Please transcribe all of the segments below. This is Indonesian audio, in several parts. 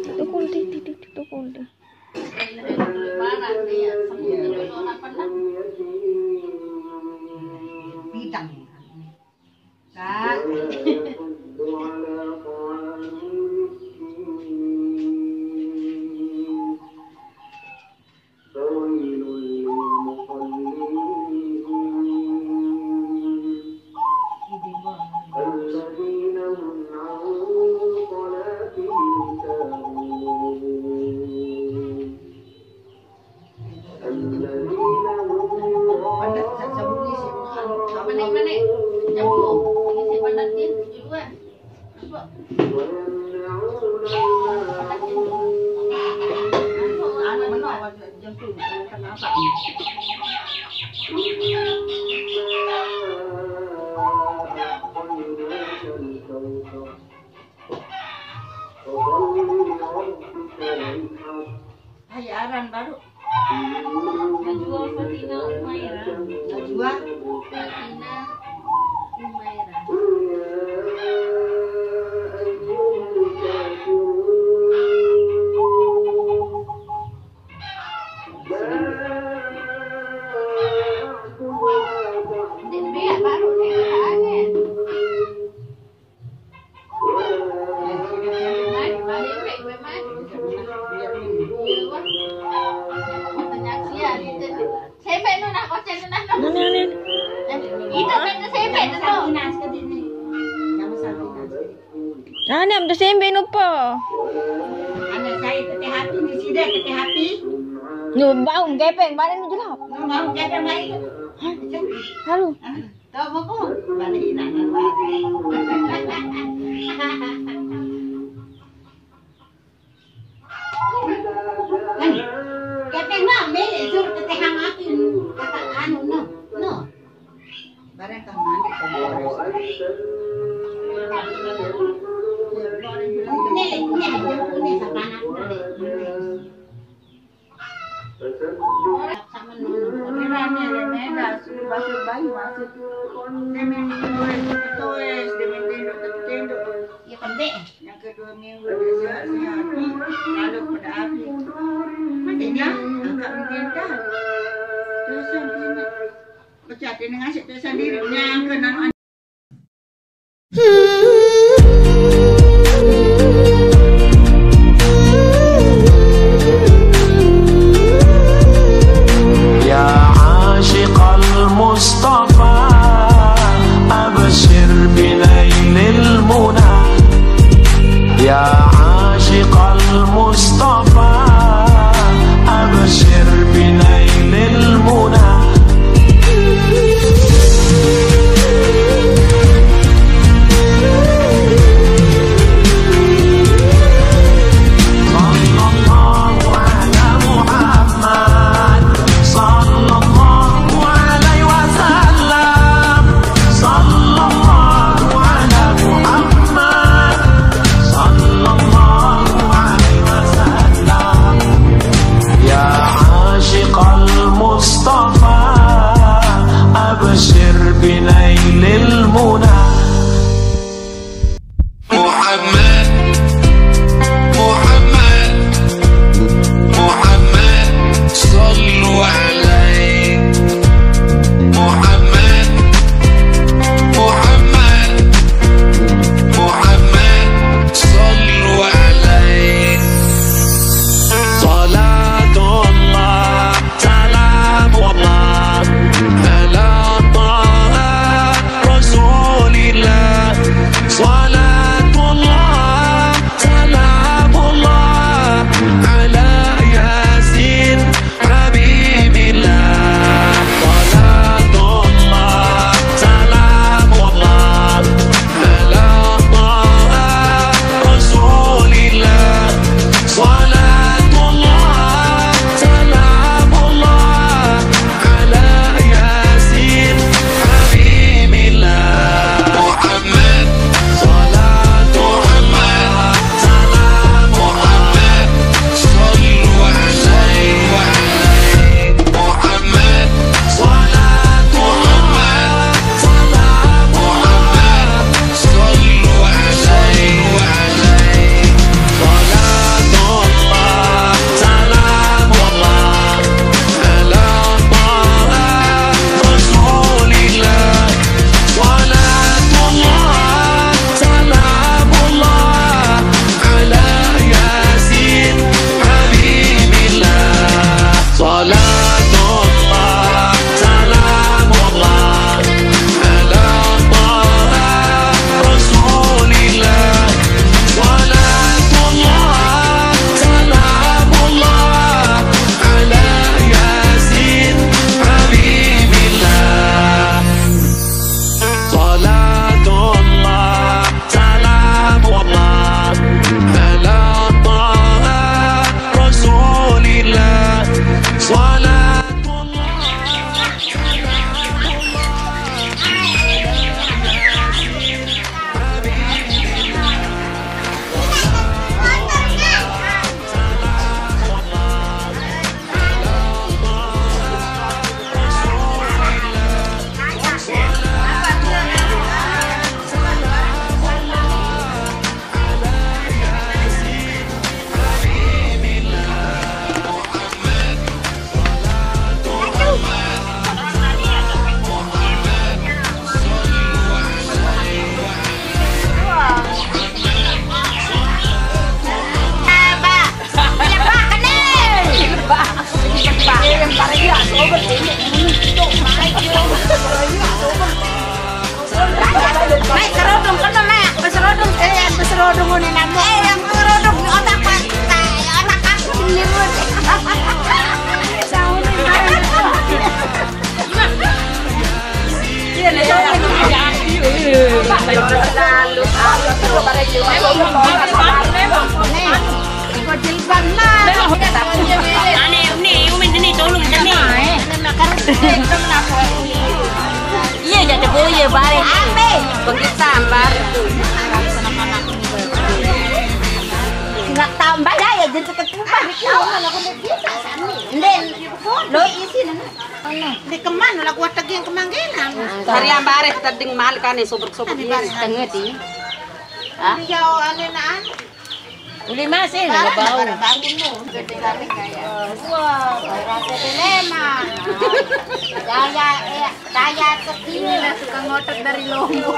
Tukul di, tukul di. Bidang. Kak. Hayaran baru. Najwa Fatina Umaira. Najwa Fatina Umaira. Dia baru nih Anak dah sembe lupa. anak saya teteh hati di sini teteh hati. Nu bau gepeng balik nu jelap. Mau jadi baik. Halu. Tahu mau kok? Balik nak nak. Kepeng mah beli sur teteh hati kata anu no. No. Barang kang mandi ini sapana sama nunu merahnya merah sudah basuh bayi masuk demi tendo ya pendek yang kedua minggu biasanya api lalu pada api matinya agak minta terus sampai pecah dengan asyik terus sendirinya kenan المصطفى أبشر بنيل المنى يا عاشق المصطفى أبشر بنيل المنى lalu ayo coba bare cuma kok jilban lah ane ni umin ni tolong ni iya jadi boleh bare ambe begitu tambah nggak tambah dah ya jadi ketumpah di kawan aku nak kita nden lo isi nana di kemana lah kuat lagi yang kemanggilan hari yang bare terding mal kan sobrek-sobrek tengah di ah jauh anenan uli masih nggak bau bangun mu gede kali kayak wah rasa dilema daya kecil suka ngotot dari Lombok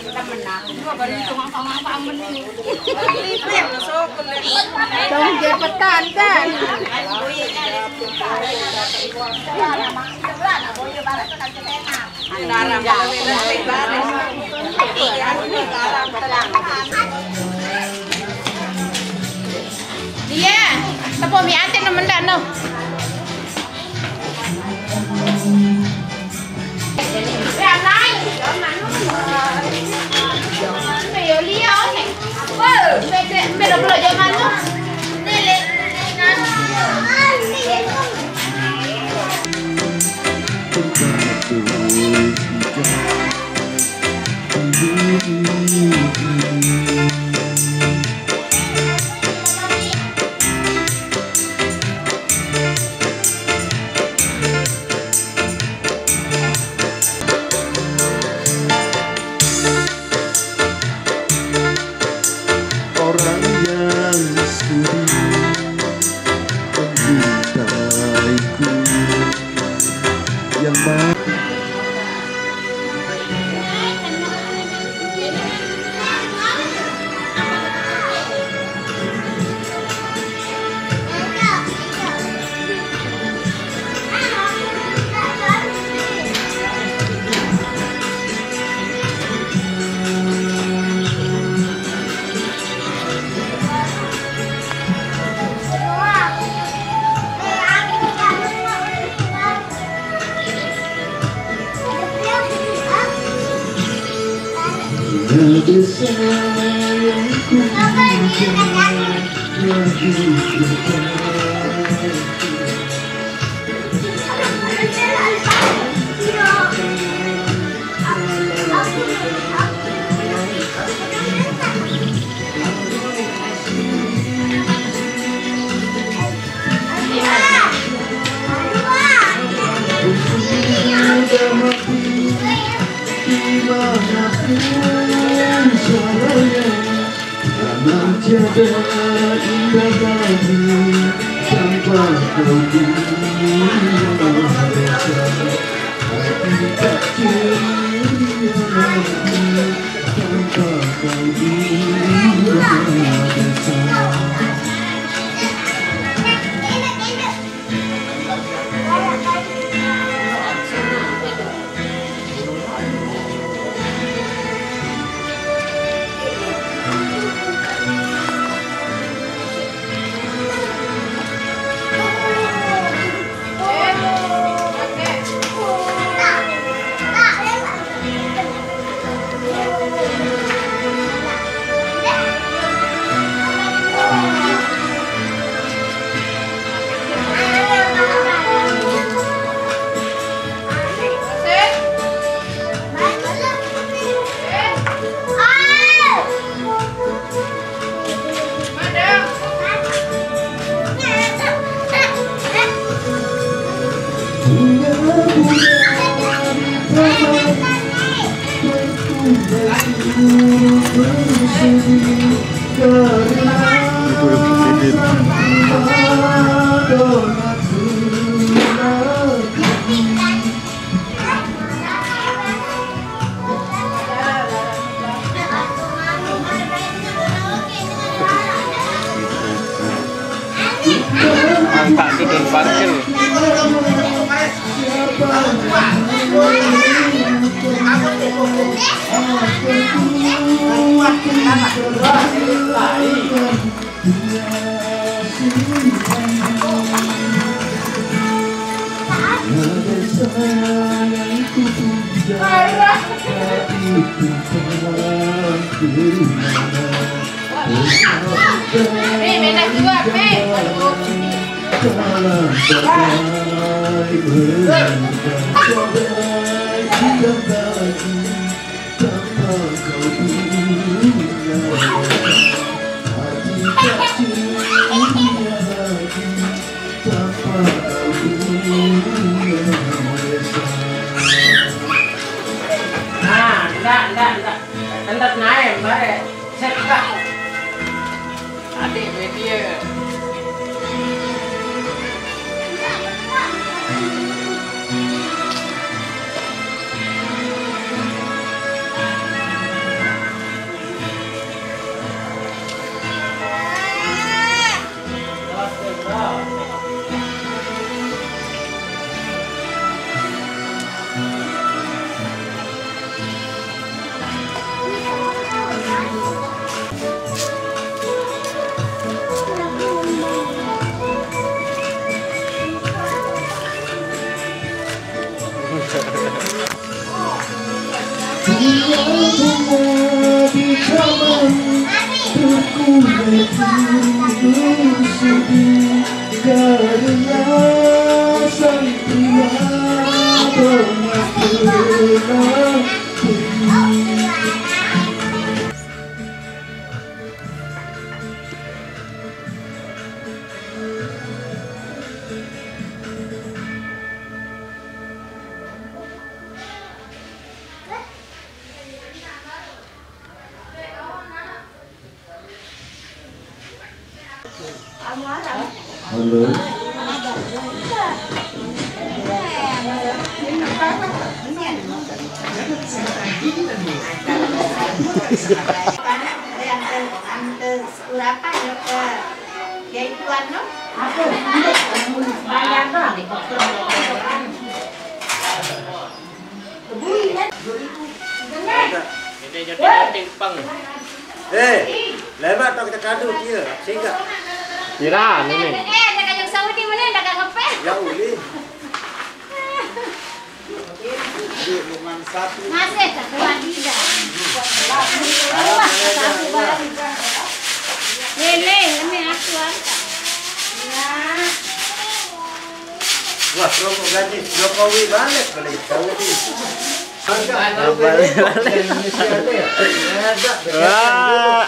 kita menang gua baru itu apa-apa menang dong jepetan kan iya, tepo mi atin nemen dak no. Ya nai, me yo liao ni. Wah, me do belo jaman no. Nele. Orang yang sudi mencintaiku yang mau tiada indah lagi tanpa kau dirasa hati tak ceria lagi tanpa kau dirasa. Angkat itu dan parkir. sayangku tidak itu Enggak naik, bare. Sekat. Adik dia. Halo. Lemak tak kita kadu dia, sehingga. Kira ini. Ya uli. Masih tak kuat tidak. Lele, kami asuhan. Wah, promo gaji Jokowi balik balik Jokowi. Wah.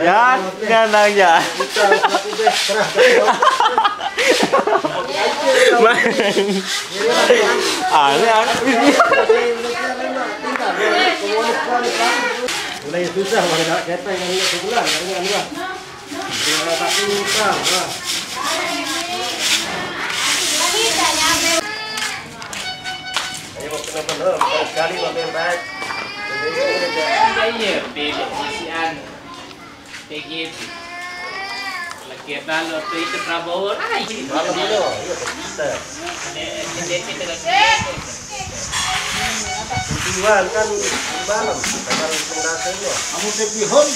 Ya, kandang ya. Mulai susah kalau nak kata yang ini sebulan, yang ini dia tak susah. Ayo benar-benar sekali makin baik. Iya, pilih isian. Begitu. Kita lo itu Prabowo. Malam dulu, iya kita. Tujuan kan malam, tanggal pengdasannya. Kamu dipihon?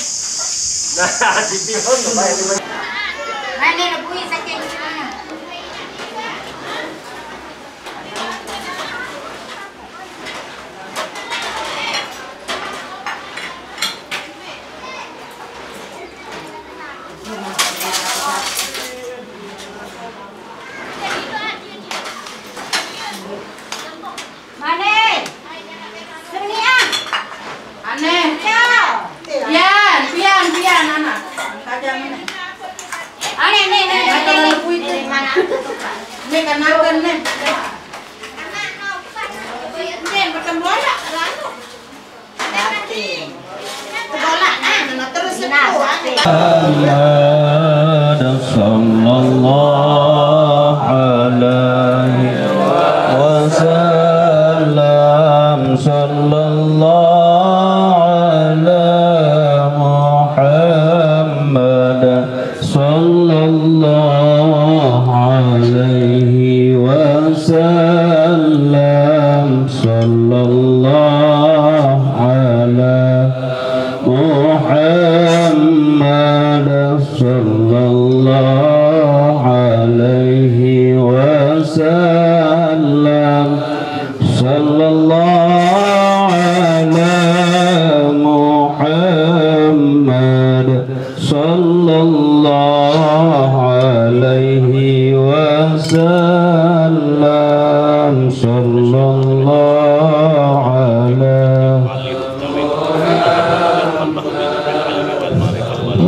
Nah, dipihon tuh baik. Mana nak bui sakit mana? Sallallahu alaihi wasallam, sallallahu ala Muhammad, sallallahu alaihi wasallam, sallallahu ala Muhammad, sallallahu alaihi wasallam.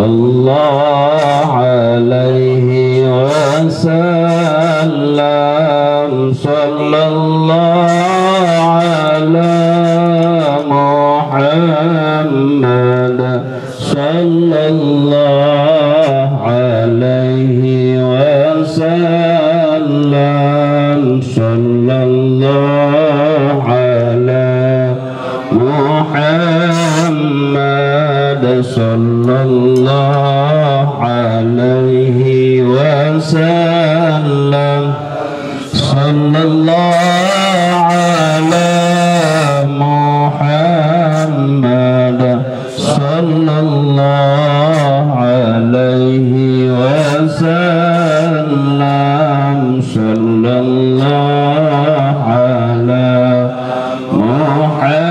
الله عليه وسلم صلى الله على محمد صلى الله عليه وسلم صلى الله على محمد صلى الله عليه وسلم صلى الله على محمد صلى الله عليه وسلم صلى الله على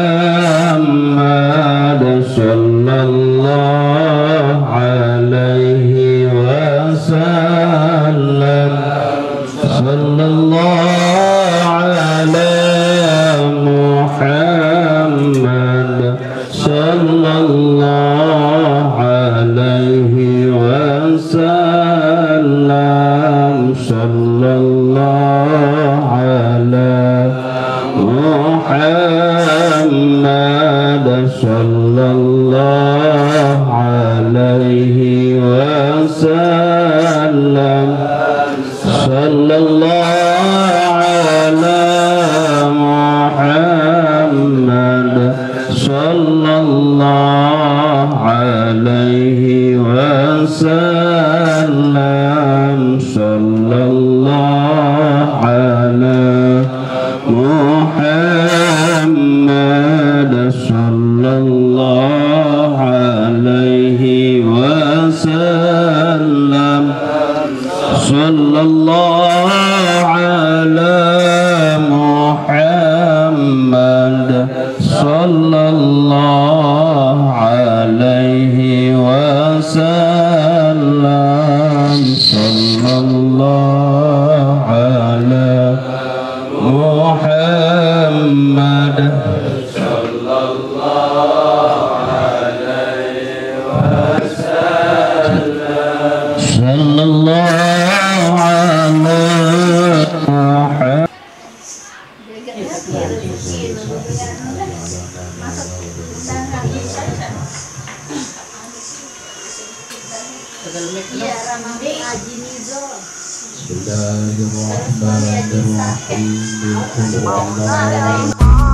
محمد صلى الله عليه وسلم صلى الله على محمد صلى الله عليه وسلم صلى الله على محمد صلى الله عليه وسلم صلى الله على محمد صلى الله عليه وسلم صلى الله على محمد صلى الله عليه وسلم صلى الله على محمد صلى الله عليه وسلم صلى الله على محمد صلى الله عليه وسلم صلى الله على Bismillahirrahmanirrahim.